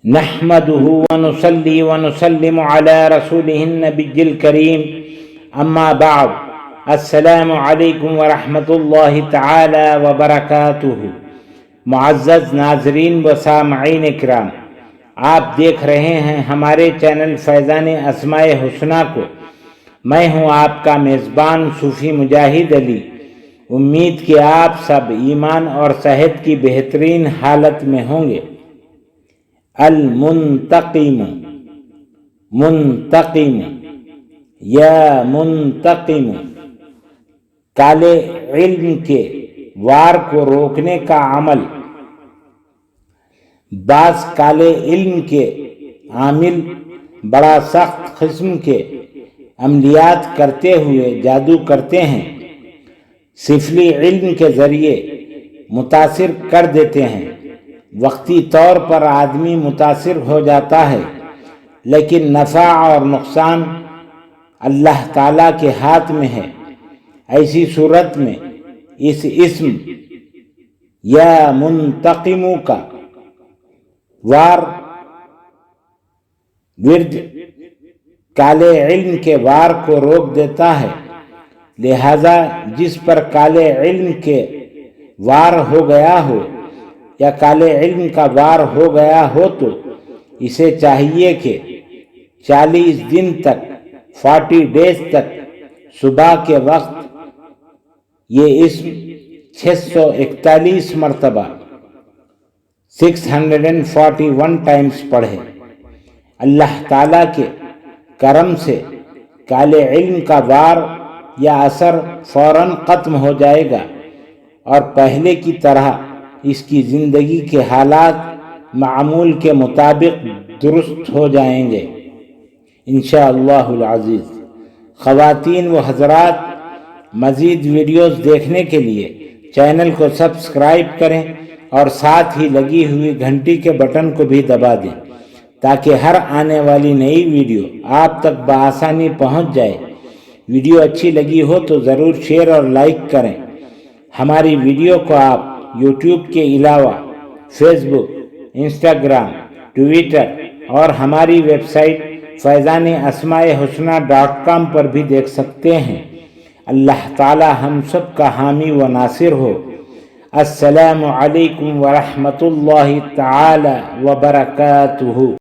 نحمده ونصلي ونسلم على رسوله النبي الكريم اما بعد السلام علیکم ورحمۃ اللہ تعالی وبرکاتہ۔ معزز ناظرین و سامعین کرام، آپ دیکھ رہے ہیں ہمارے چینل فیضان اسماء حسنی کو۔ میں ہوں آپ کا میزبان صوفی مجاہد علی۔ امید کہ آپ سب ایمان اور صحت کی بہترین حالت میں ہوں گے۔ المنتقم، منتقم یا منتقم، کالے علم کے وار کو روکنے کا عمل۔ بعض کالے علم کے عامل بڑا سخت قسم کے عملیات کرتے ہوئے جادو کرتے ہیں، سفلی علم کے ذریعے متاثر کر دیتے ہیں۔ وقتی طور پر آدمی متاثر ہو جاتا ہے، لیکن نفع اور نقصان اللہ تعالیٰ کے ہاتھ میں ہے۔ ایسی صورت میں اس اسم یا منتقم کا وار ورد کالے علم کے وار کو روک دیتا ہے۔ لہذا جس پر کالے علم کے وار ہو گیا ہو یا کالے علم کا وار ہو گیا ہو تو اسے چاہیے کہ 40 دن تک 40 ڈیز تک صبح کے وقت یہ اسم 641 مرتبہ 641 ٹائمز پڑھے۔ اللہ تعالیٰ کے کرم سے کالے علم کا وار یا اثر فوراً ختم ہو جائے گا اور پہلے کی طرح اس کی زندگی کے حالات معمول کے مطابق درست ہو جائیں گے انشاءاللہ العزیز۔ خواتین و حضرات، مزید ویڈیوز دیکھنے کے لیے چینل کو سبسکرائب کریں اور ساتھ ہی لگی ہوئی گھنٹی کے بٹن کو بھی دبا دیں تاکہ ہر آنے والی نئی ویڈیو آپ تک بآسانی پہنچ جائے۔ ویڈیو اچھی لگی ہو تو ضرور شیئر اور لائک کریں۔ ہماری ویڈیو کو آپ یوٹیوب کے علاوہ فیس بک، انسٹاگرام، ٹویٹر اور ہماری ویب سائٹ فیضان اسماء حسنی .com پر بھی دیکھ سکتے ہیں۔ اللہ تعالی ہم سب کا حامی و ناصر ہو۔ السلام علیکم ورحمۃ اللہ تعالی وبرکاتہ۔